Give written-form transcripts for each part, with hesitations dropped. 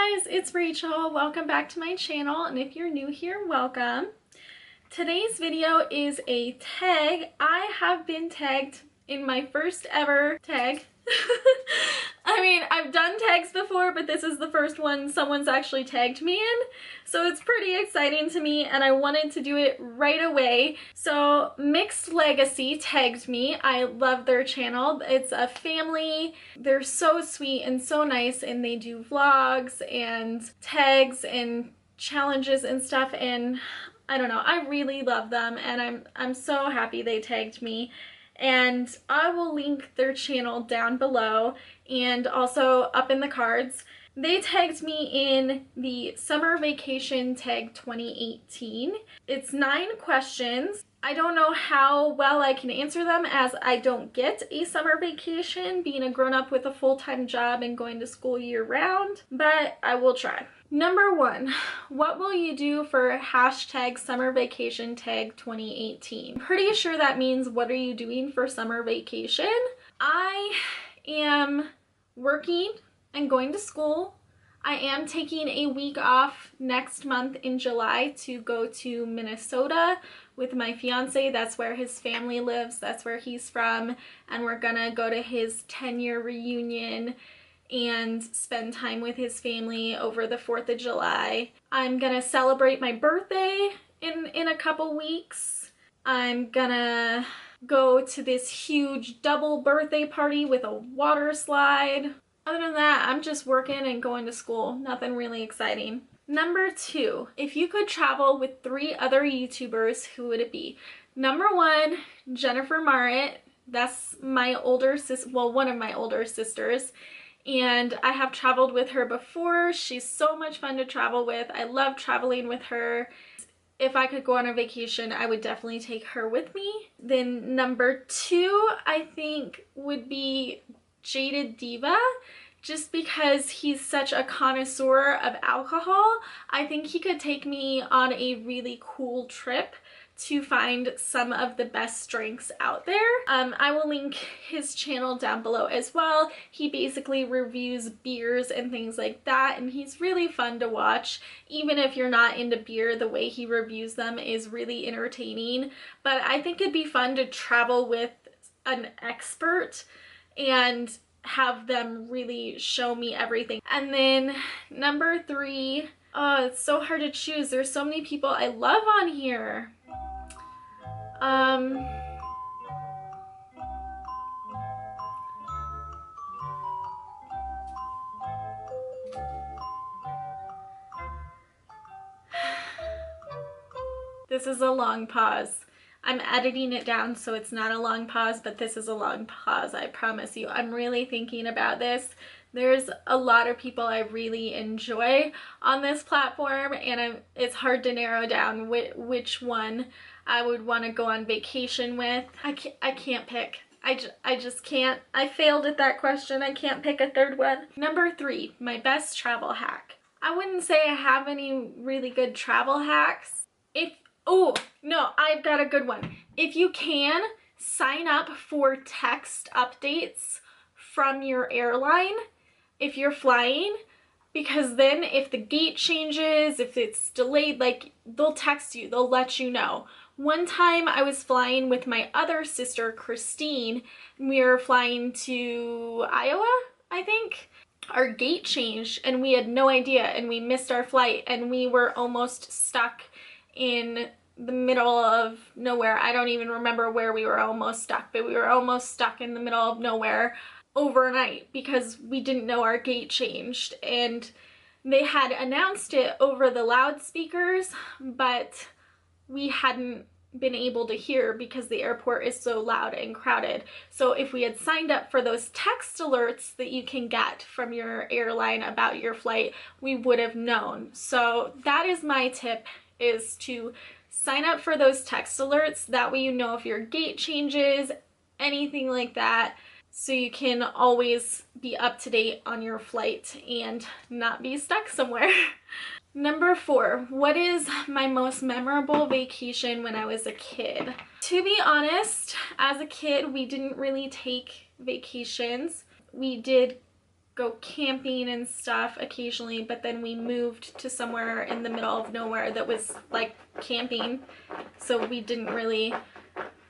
Hi guys, it's Rachel. Welcome back to my channel, and if you're new here, welcome. Today's video is a tag. I have been tagged in my first ever tag. I mean, I've done tags before, but this is the first one someone's actually tagged me in. So it's pretty exciting to me, and I wanted to do it right away. So Mixed Legacy tagged me. I love their channel. It's a family. They're so sweet and so nice, and they do vlogs and tags and challenges and stuff, and I don't know, I really love them, and I'm so happy they tagged me. And I will link their channel down below and also up in the cards. They tagged me in the Summer Vacation Tag 2018. It's 9 questions. I don't know how well I can answer them, as I don't get a summer vacation, being a grown-up with a full-time job and going to school year-round, but I will try. Number 1, what will you do for hashtag Summer Vacation Tag 2018? I'm pretty sure that means what are you doing for summer vacation? I am working and going to school. I am taking a week off next month in July to go to Minnesota with my fiance. That's where his family lives. That's where he's from. And we're gonna go to his 10-year reunion and spend time with his family over the 4th of July. I'm gonna celebrate my birthday in a couple weeks. I'm gonna go to this huge double birthday party with a water slide. Other than that, I'm just working and going to school. Nothing really exciting. Number 2, if you could travel with 3 other YouTubers, who would it be? Number 1, Jenifermarit. That's my older sis, well, one of my older sisters. And I have traveled with her before. She's so much fun to travel with. I love traveling with her. If I could go on a vacation, I would definitely take her with me. Then number 2, I think, would be Jaded Diva, just because he's such a connoisseur of alcohol. I think he could take me on a really cool trip to find some of the best drinks out there. I will link his channel down below as well. He basically reviews beers and things like that, and he's really fun to watch. Even if you're not into beer, the way he reviews them is really entertaining. But I think it'd be fun to travel with an expert and have them really show me everything. And then number 3, oh, it's so hard to choose. There's so many people I love on here. This is a long pause. I'm editing it down so it's not a long pause, but this is a long pause, I promise you. I'm really thinking about this. There's a lot of people I really enjoy on this platform, and it's hard to narrow down which one I would want to go on vacation with. I can't pick. I just can't. I failed at that question. I can't pick a third one. Number 3, my best travel hack. I wouldn't say I have any really good travel hacks. Oh, no, I've got a good one. If you can, sign up for text updates from your airline if you're flying, because then if the gate changes, if it's delayed, like, they'll text you, they'll let you know. One time I was flying with my other sister, Christine, and we were flying to Iowa, I think. Our gate changed and we had no idea, and we missed our flight, and we were almost stuck in the middle of nowhere. I don't even remember where we were almost stuck, but we were almost stuck in the middle of nowhere overnight because we didn't know our gate changed. And they had announced it over the loudspeakers, but we hadn't been able to hear because the airport is so loud and crowded. So if we had signed up for those text alerts that you can get from your airline about your flight, we would have known. So that is my tip, is to sign up for those text alerts. That way you know if your gate changes, anything like that, so you can always be up to date on your flight and not be stuck somewhere. Number 4, what is my most memorable vacation when I was a kid? To be honest, as a kid, we didn't really take vacations. We did go camping and stuff occasionally, but then we moved to somewhere in the middle of nowhere that was like camping, so we didn't really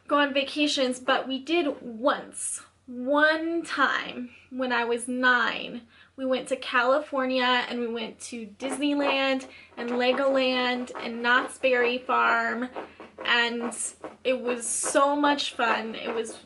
go on vacations. But we did one time when I was 9. We went to California and we went to Disneyland and Legoland and Knott's Berry Farm, and it was so much fun. It was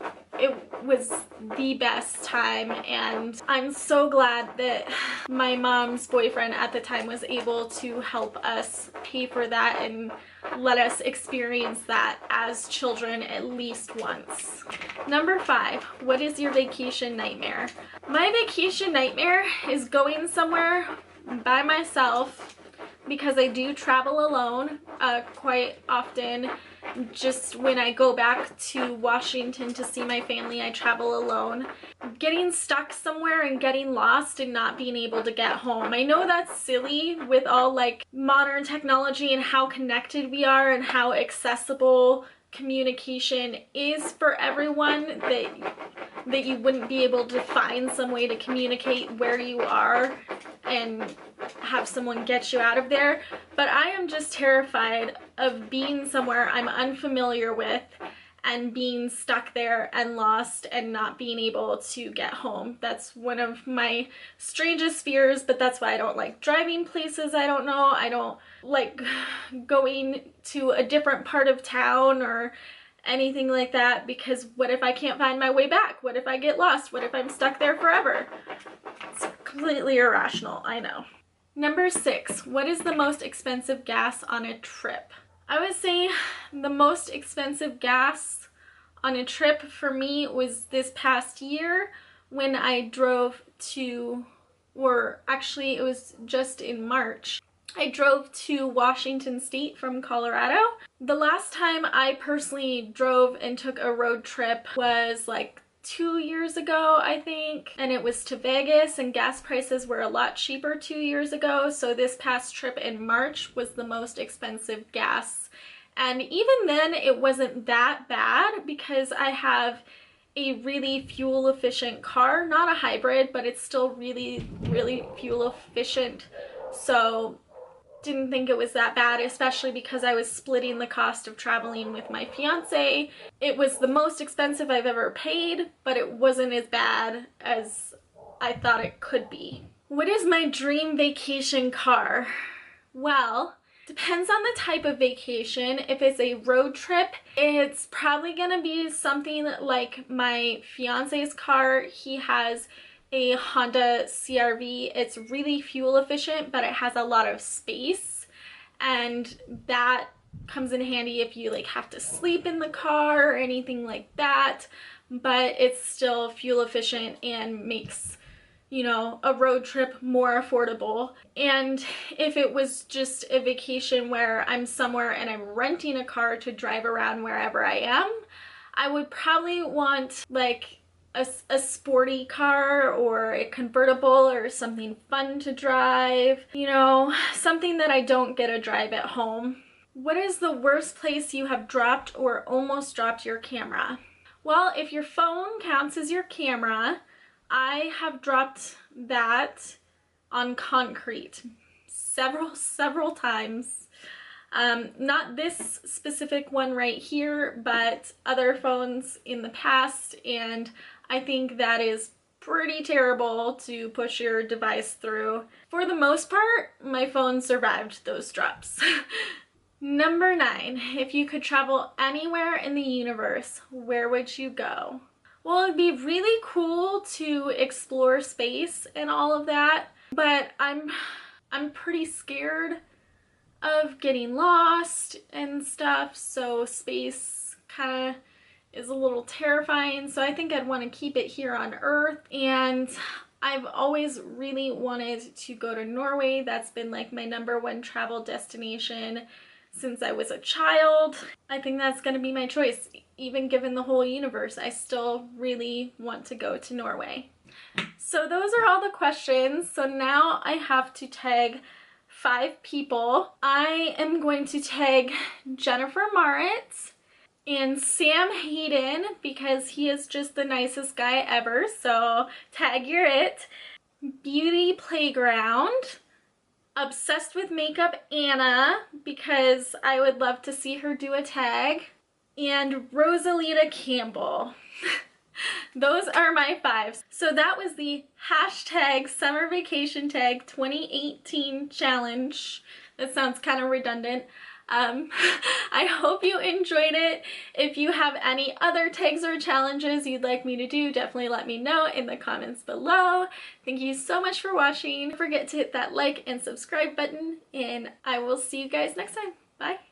the best time, and I'm so glad that my mom's boyfriend at the time was able to help us pay for that and let us experience that as children at least once. Number 5, what is your vacation nightmare? My vacation nightmare is going somewhere by myself, because I do travel alone quite often. Just when I go back to Washington to see my family, I travel alone. Getting stuck somewhere and getting lost and not being able to get home. I know that's silly with all like modern technology and how connected we are and how accessible communication is for everyone, that you wouldn't be able to find some way to communicate where you are and have someone get you out of there. But I am just terrified of being somewhere I'm unfamiliar with and being stuck there and lost and not being able to get home. That's one of my strangest fears, but that's why I don't like driving places I don't know. I don't like going to a different part of town or anything like that, because what if I can't find my way back? What if I get lost? What if I'm stuck there forever? It's completely irrational, I know. Number 6, what is the most expensive gas on a trip? I would say the most expensive gas on a trip for me was this past year when I drove to, or actually it was just in March. I drove to Washington State from Colorado. The last time I personally drove and took a road trip was like 2 years ago, I think, and it was to Vegas, and gas prices were a lot cheaper 2 years ago, so this past trip in March was the most expensive gas. And even then it wasn't that bad because I have a really fuel efficient car, not a hybrid, but it's still really fuel efficient, so didn't think it was that bad, especially because I was splitting the cost of traveling with my fiance. It was the most expensive I've ever paid, but it wasn't as bad as I thought it could be. What is my dream vacation car? Well, depends on the type of vacation. If it's a road trip, it's probably gonna be something like my fiance's car. He has a Honda CR-V. It's really fuel efficient, but it has a lot of space, and that comes in handy if you like have to sleep in the car or anything like that, but it's still fuel efficient and makes, you know, a road trip more affordable. And if it was just a vacation where I'm somewhere and I'm renting a car to drive around wherever I am, I would probably want like a sporty car or a convertible or something fun to drive, you know, something that I don't get to drive at home. What is the worst place you have dropped or almost dropped your camera? Well, if your phone counts as your camera, I have dropped that on concrete several times. Not this specific one right here, but other phones in the past, and I think that is pretty terrible to push your device through. For the most part, my phone survived those drops. Number 9, if you could travel anywhere in the universe, where would you go? Well, it'd be really cool to explore space and all of that, but I'm pretty scared of getting lost and stuff, so space kind of is a little terrifying, so I think I'd want to keep it here on Earth. And I've always really wanted to go to Norway. That's been like my #1 travel destination since I was a child. I think that's going to be my choice. Even given the whole universe, I still really want to go to Norway. So those are all the questions. So now I have to tag 5 people. I am going to tag Jenifermarit and Sam Hayden because he is just the nicest guy ever, so tag you're it. Beautyplayground, Obsessed with Makeup Anna, because I would love to see her do a tag, and Rosilieta Campbell. Those are my 5. So that was the hashtag Summer Vacation Tag 2018 challenge. That sounds kind of redundant. I hope you enjoyed it. If you have any other tags or challenges you'd like me to do, definitely let me know in the comments below. Thank you so much for watching. Don't forget to hit that like and subscribe button, and I will see you guys next time. Bye.